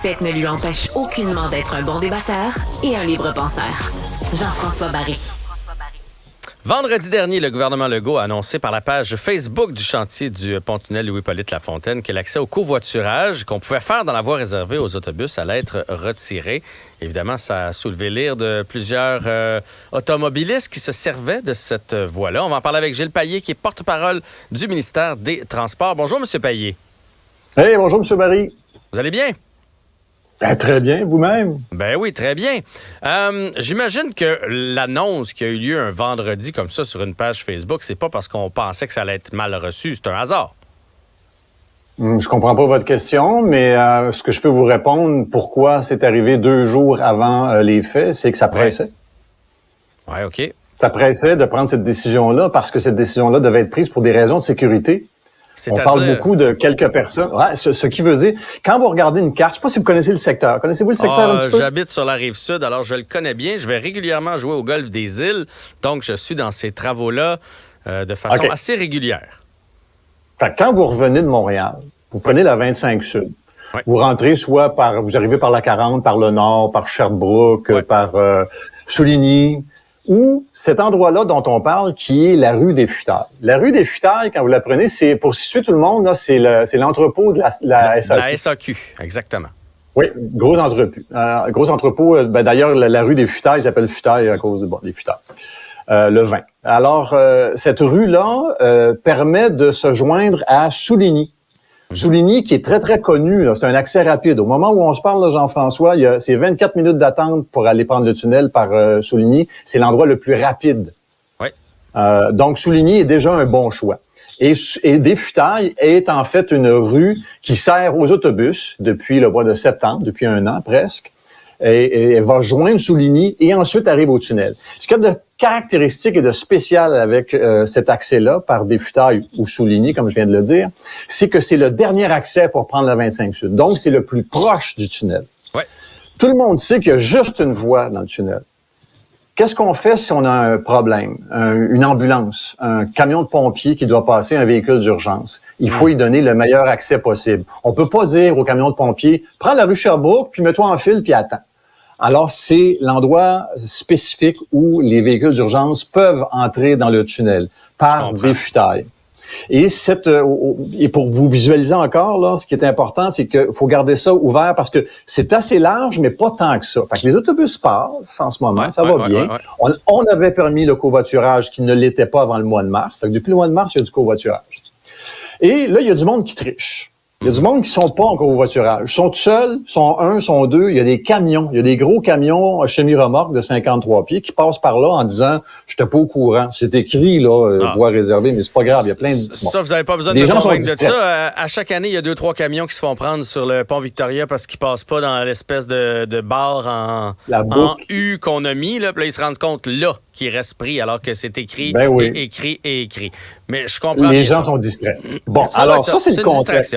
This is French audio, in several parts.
parfaite ne lui empêche aucunement d'être un bon débatteur et un libre penseur. Jean-François Barry. Vendredi dernier, le gouvernement Legault a annoncé par la page Facebook du chantier du pont-tunnel Louis-Hippolyte Lafontaine que l'accès au covoiturage qu'on pouvait faire dans la voie réservée aux autobus allait être retiré. Évidemment, ça a soulevé l'ire de plusieurs automobilistes qui se servaient de cette voie-là. On va en parler avec Gilles Payet, qui est porte-parole du ministère des Transports. Bonjour, M. Payet. Hey, bonjour, M. Barry. Vous allez bien? Ben, très bien, vous-même. Ben oui, très bien. J'imagine que l'annonce qui a eu lieu un vendredi comme ça sur une page Facebook, c'est pas parce qu'on pensait que ça allait être mal reçu, c'est un hasard. Je comprends pas votre question, mais ce que je peux vous répondre, pourquoi c'est arrivé 2 jours avant les faits, c'est que ça pressait. Ouais, OK. Ça pressait de prendre cette décision-là parce que cette décision-là devait être prise pour des raisons de sécurité. On parle beaucoup de quelques personnes. Ouais, ce qui veut dire, quand vous regardez une carte, je ne sais pas si vous connaissez le secteur. Connaissez-vous le secteur un petit peu? J'habite sur la Rive-Sud, alors je le connais bien. Je vais régulièrement jouer au golf des îles, donc je suis dans ces travaux-là de façon assez régulière. Fait que quand vous revenez de Montréal, vous prenez la 25 Sud. Oui. Vous rentrez vous arrivez par la 40, par le nord, par Sherbrooke, par Souligny, ou cet endroit-là dont on parle, qui est la rue des Futailles. La rue des Futailles, quand vous la prenez, c'est, pour situer tout le monde, là, c'est l'entrepôt de la SAQ. La SAQ, exactement. Oui, gros entrepôt. D'ailleurs, la rue des Futailles s'appelle Futailles à cause des Futailles. Le vin. Alors, cette rue-là permet de se joindre à Souligny. Souligny, qui est très, très connu, là, c'est un accès rapide. Au moment où on se parle, là, Jean-François, c'est 24 minutes d'attente pour aller prendre le tunnel par Souligny. C'est l'endroit le plus rapide. Oui. Donc, Souligny est déjà un bon choix. Et des Futailles est en fait une rue qui sert aux autobus depuis le mois de septembre, depuis 1 an presque. Et elle va joindre Souligny et ensuite arrive au tunnel. Ce qu'il y a de caractéristique et de spécial avec cet accès-là par des Futailles ou Souligny, comme je viens de le dire, c'est que c'est le dernier accès pour prendre la 25 Sud. Donc, c'est le plus proche du tunnel. Ouais. Tout le monde sait qu'il y a juste une voie dans le tunnel. Qu'est-ce qu'on fait si on a un problème, une ambulance, un camion de pompiers qui doit passer, un véhicule d'urgence? Il faut y donner le meilleur accès possible. On peut pas dire au camion de pompiers, prends la rue Sherbrooke, puis mets-toi en file, puis attends. Alors, c'est l'endroit spécifique où les véhicules d'urgence peuvent entrer dans le tunnel par des Futailles. Et pour vous visualiser encore, là, ce qui est important, c'est qu'il faut garder ça ouvert parce que c'est assez large, mais pas tant que ça. Fait que les autobus passent en ce moment, ça va bien. On avait permis le covoiturage qui ne l'était pas avant le mois de mars. Fait que depuis le mois de mars, il y a du covoiturage. Et là, il y a du monde qui triche. Il y a du monde qui sont pas en covoiturage. Ils sont tout seuls, sont 1, sont 2. Il y a des camions. Il y a des gros camions semi-remorques de 53 pieds qui passent par là en disant « Je n'étais pas au courant ». C'est écrit, là, voie réservée, mais c'est pas grave. Il y a plein de... Ça, vous n'avez pas besoin de me convaincre de ça. À chaque année, il y a 2-3 camions qui se font prendre sur le pont Victoria parce qu'ils passent pas dans l'espèce de barre en U qu'on a mis. Là. Puis là, ils se rendent compte, là, qu'il reste pris alors que c'est écrit, écrit. Mais je comprends Les gens sont distraits. Bon, alors ça, c'est le contexte.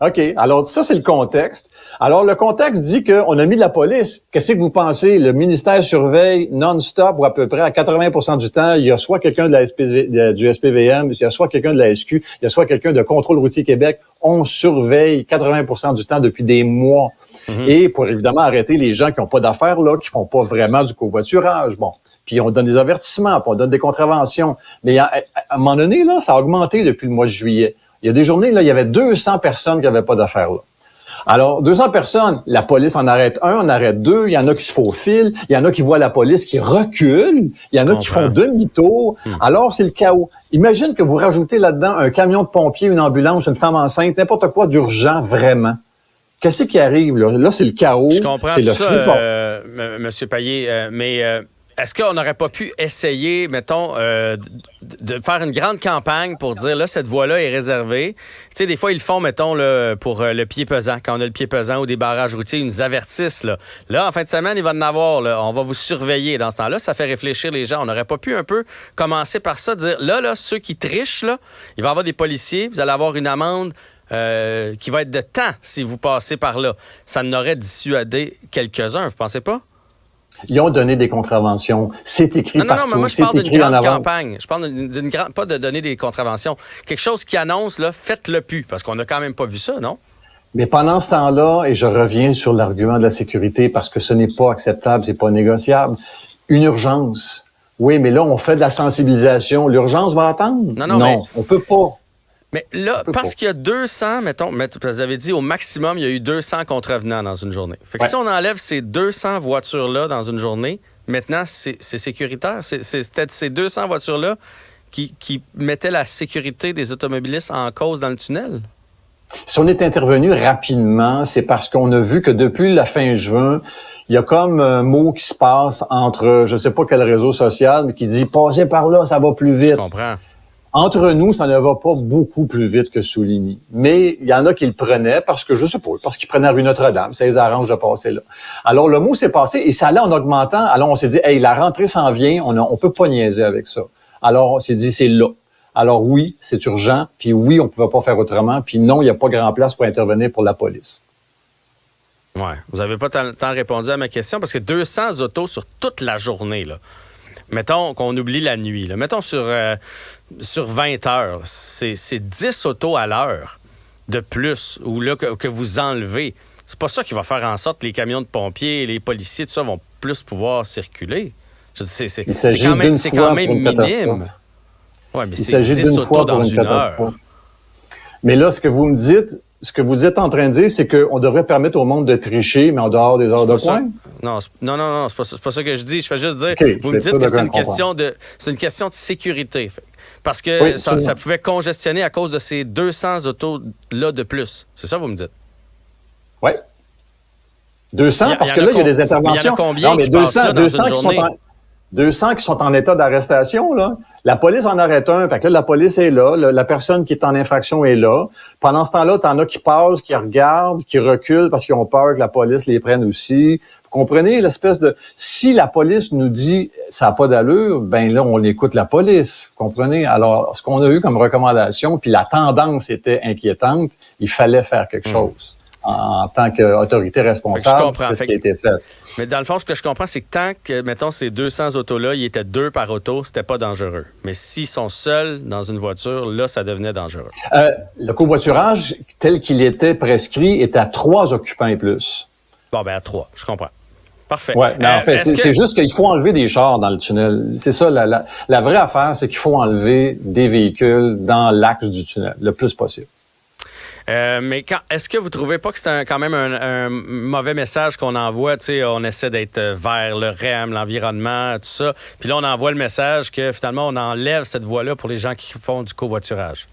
OK. Alors, ça, c'est le contexte. Alors, le contexte dit qu'on a mis de la police. Qu'est-ce que vous pensez? Le ministère surveille non-stop ou à peu près à 80% du temps. Il y a soit quelqu'un de du SPVM, il y a soit quelqu'un de la SQ, il y a soit quelqu'un de Contrôle routier Québec. On surveille 80% du temps depuis des mois. Et pour évidemment arrêter les gens qui n'ont pas d'affaires, là, qui font pas vraiment du covoiturage. Bon. Puis on donne des avertissements, puis on donne des contraventions. Mais à un moment donné, là, ça a augmenté depuis le mois de juillet. Il y a des journées, là, il y avait 200 personnes qui n'avaient pas d'affaires là. Alors, 200 personnes, la police en arrête 1, en arrête 2, il y en a qui se faufilent, il y en a qui voient la police qui recule, il y en a qui font demi-tour. Alors, c'est le chaos. Imagine que vous rajoutez là-dedans un camion de pompiers, une ambulance, une femme enceinte, n'importe quoi d'urgent vraiment. Qu'est-ce qui arrive, là? Là, c'est le chaos. Je comprends tout ça, Monsieur Payet, mais... Est-ce qu'on n'aurait pas pu essayer, mettons, de faire une grande campagne pour dire, là, cette voie-là est réservée? Tu sais, des fois, ils le font, mettons, là, pour le pied pesant. Quand on a le pied pesant ou des barrages routiers, ils nous avertissent, là. Là, en fin de semaine, il va en avoir, là. On va vous surveiller. Dans ce temps-là, ça fait réfléchir les gens. On n'aurait pas pu un peu commencer par ça, dire, là, ceux qui trichent, là, il va y avoir des policiers, vous allez avoir une amende qui va être de temps si vous passez par là. Ça n'aurait dissuadé quelques-uns, vous pensez pas? Ils ont donné des contraventions. C'est écrit partout. Non, mais moi, je parle d'une grande campagne. Je parle pas de donner des contraventions. Quelque chose qui annonce, là, faites-le plus. Parce qu'on n'a quand même pas vu ça, non? Mais pendant ce temps-là, et je reviens sur l'argument de la sécurité parce que ce n'est pas acceptable, c'est pas négociable, une urgence. Oui, mais là, on fait de la sensibilisation. L'urgence va attendre? Non, on peut pas. Mais là, parce qu'il y a 200, mettons, vous avez dit au maximum, il y a eu 200 contrevenants dans une journée. Fait que si on enlève ces 200 voitures-là dans une journée, maintenant, c'est sécuritaire. C'est peut-être ces 200 voitures-là qui mettaient la sécurité des automobilistes en cause dans le tunnel. Si on est intervenu rapidement, c'est parce qu'on a vu que depuis la fin juin, il y a comme un mot qui se passe entre, je sais pas quel réseau social, mais qui dit « Passez par là, ça va plus vite ». Je comprends. Entre nous, ça ne va pas beaucoup plus vite que Souligny. Mais il y en a qui le prenaient parce que, je sais pas, parce qu'ils prenaient rue Notre-Dame. Ça les arrange de passer là. Alors, le mot s'est passé et ça allait en augmentant. Alors, on s'est dit, hey, la rentrée s'en vient, on peut pas niaiser avec ça. Alors, on s'est dit, c'est là. Alors, oui, c'est urgent. Puis oui, on pouvait pas faire autrement. Puis non, il n'y a pas grand place pour intervenir pour la police. Ouais. Vous n'avez pas tant répondu à ma question parce que 200 autos sur toute la journée, là. Mettons qu'on oublie la nuit. Là. Mettons sur 20 heures, c'est 10 autos à l'heure de plus ou là, que vous enlevez. C'est pas ça qui va faire en sorte que les camions de pompiers, les policiers, tout ça, vont plus pouvoir circuler. C'est quand même minime. Ouais, mais c'est 10 autos dans une heure. Mais là, ce que vous êtes en train de dire, c'est qu'on devrait permettre au monde de tricher, mais en dehors des heures de pointe? Non, c'est pas ça que je dis. Je fais juste dire, okay, vous me dites que c'est une question de sécurité. Parce que oui, ça pouvait congestionner à cause de ces 200 autos-là de plus. C'est ça, vous me dites? Oui. 200, parce que là, il y a des interventions. Il y en a combien qui passent là dans une journée? 200 qui sont en état d'arrestation, là. La police en arrête un. Fait que là, la police est là. La personne qui est en infraction est là. Pendant ce temps-là, t'en as qui passent, qui regardent, qui reculent parce qu'ils ont peur que la police les prenne aussi. Vous comprenez l'espèce de... Si la police nous dit ça n'a pas d'allure, ben là, on écoute la police. Vous comprenez? Alors, ce qu'on a eu comme recommandation, puis la tendance était inquiétante, il fallait faire quelque chose. En tant qu'autorité responsable, c'est ce qui a été fait. Mais dans le fond, ce que je comprends, c'est que tant que, mettons, ces 200 autos-là, il était 2 par auto, c'était pas dangereux. Mais s'ils sont seuls dans une voiture, là, ça devenait dangereux. Le covoiturage, tel qu'il était prescrit, est à 3 occupants et plus. Bon, ben à 3, je comprends. Parfait. Ouais, mais en fait, c'est juste qu'il faut enlever des chars dans le tunnel. C'est ça, la vraie affaire, c'est qu'il faut enlever des véhicules dans l'axe du tunnel, le plus possible. Mais est-ce que vous trouvez pas que c'est quand même un mauvais message qu'on envoie? On essaie d'être vers le REM, l'environnement, tout ça. Puis là, on envoie le message que finalement, on enlève cette voie-là pour les gens qui font du covoiturage.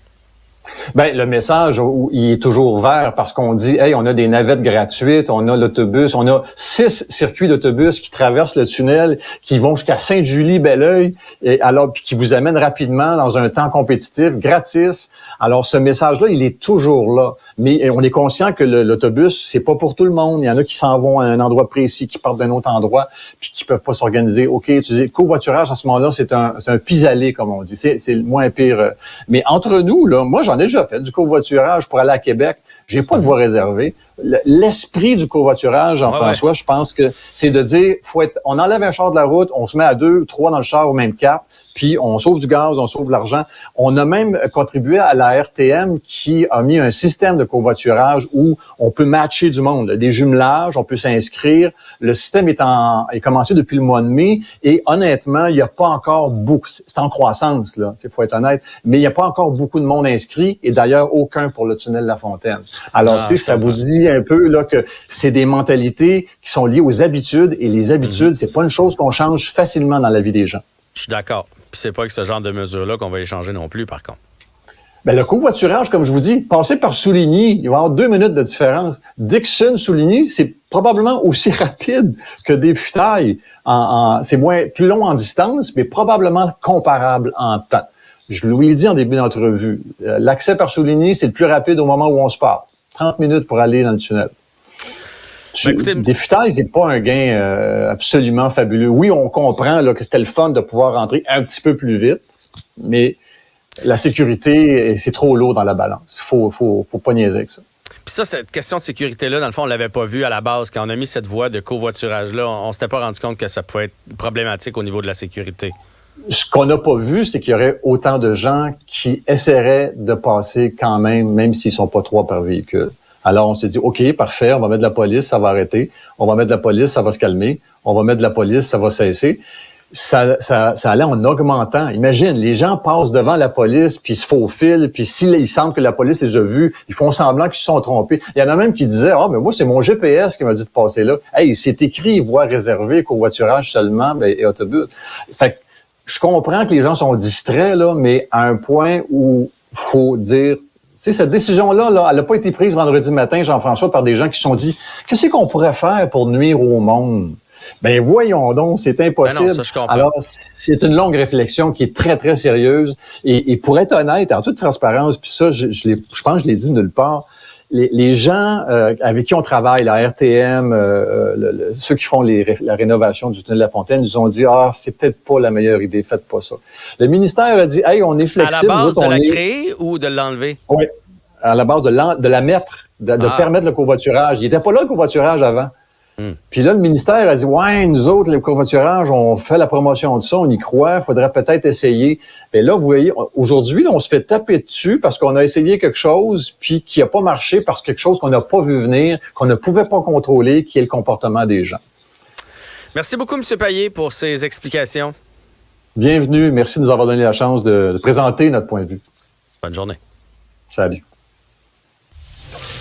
Ben, le message, il est toujours vert parce qu'on dit, hey, on a des navettes gratuites, on a l'autobus, on a 6 circuits d'autobus qui traversent le tunnel, qui vont jusqu'à Sainte-Julie-Belleuil, et alors, puis qui vous amènent rapidement dans un temps compétitif, gratis. Alors, ce message-là, il est toujours là. Mais on est conscient que l'autobus, c'est pas pour tout le monde. Il y en a qui s'en vont à un endroit précis, qui partent d'un autre endroit, puis qui peuvent pas s'organiser. OK, tu dis, covoiturage, à ce moment-là, c'est un pis-aller, comme on dit. C'est le moins pire. Mais entre nous, là, moi, j'en ai déjà fait du covoiturage pour aller à Québec. J'ai pas de voie réservée. L'esprit du covoiturage, Jean-François, je pense que c'est de dire, on enlève un char de la route, on se met à 2 ou 3 dans le char au même cap, puis on sauve du gaz, on sauve de l'argent. On a même contribué à la RTM qui a mis un système de covoiturage où on peut matcher du monde, des jumelages, on peut s'inscrire. Le système est commencé depuis le mois de mai et honnêtement, il n'y a pas encore beaucoup, c'est en croissance, là, il faut être honnête, mais il n'y a pas encore beaucoup de monde inscrit et d'ailleurs aucun pour le tunnel La Fontaine. Alors, ça vous dit un peu là que c'est des mentalités qui sont liées aux habitudes et les habitudes, c'est pas une chose qu'on change facilement dans la vie des gens. Je suis d'accord. Puis c'est pas avec ce genre de mesures-là qu'on va les changer non plus, par contre. Ben, le covoiturage, comme je vous dis, passer par Souligny, il va y avoir 2 minutes de différence. Dixon-Souligny, c'est probablement aussi rapide que des futailles. C'est plus long en distance, mais probablement comparable en temps. Je vous l'ai dit en début d'entrevue. L'accès par Souligny, c'est le plus rapide au moment où on se parle. 30 minutes pour aller dans le tunnel. Des futailles, c'est pas un gain absolument fabuleux. Oui, on comprend là, que c'était le fun de pouvoir rentrer un petit peu plus vite, mais la sécurité, c'est trop lourd dans la balance. Faut pas niaiser avec ça. Puis ça, cette question de sécurité-là, dans le fond, on l'avait pas vu à la base. Quand on a mis cette voie de covoiturage-là, on s'était pas rendu compte que ça pouvait être problématique au niveau de la sécurité. Ce qu'on n'a pas vu, c'est qu'il y aurait autant de gens qui essaieraient de passer quand même s'ils sont pas 3 par véhicule. Alors, on s'est dit, OK, parfait, on va mettre de la police, ça va arrêter. On va mettre de la police, ça va se calmer. On va mettre de la police, ça va cesser. Ça allait en augmentant. Imagine, les gens passent devant la police, puis ils se faufilent, puis s'il semble que la police les a vus, ils font semblant qu'ils se sont trompés. Il y en a même qui disaient, mais moi, c'est mon GPS qui m'a dit de passer là. Hey, c'est écrit voie réservée, covoiturage seulement, et autobus. Fait que je comprends que les gens sont distraits, là, mais à un point où faut dire, tu sais, cette décision-là, là, elle n'a pas été prise vendredi matin, Jean-François, par des gens qui se sont dit, qu'est-ce qu'on pourrait faire pour nuire au monde? Ben voyons donc, c'est impossible. Ben non, ça, je comprends. Alors, c'est une longue réflexion qui est très, très sérieuse. Et pour être honnête, en toute transparence, puis ça, je pense que je l'ai dit nulle part, les gens avec qui on travaille, la RTM, ceux qui font la rénovation du tunnel de la Fontaine, ils ont dit, c'est peut-être pas la meilleure idée, faites pas ça. Le ministère a dit, hey, on est flexible. À la base de la créer ou de l'enlever? Oui, à la base de la mettre, de permettre le covoiturage. Il n'était pas là, le covoiturage, avant. Puis là, le ministère a dit, nous autres, le covoiturage, on fait la promotion de ça, on y croit, il faudrait peut-être essayer. Mais là, vous voyez, aujourd'hui, on se fait taper dessus parce qu'on a essayé quelque chose, puis qui n'a pas marché parce que quelque chose qu'on n'a pas vu venir, qu'on ne pouvait pas contrôler, qui est le comportement des gens. Merci beaucoup, M. Payet, pour ces explications. Bienvenue. Merci de nous avoir donné la chance de présenter notre point de vue. Bonne journée. Salut.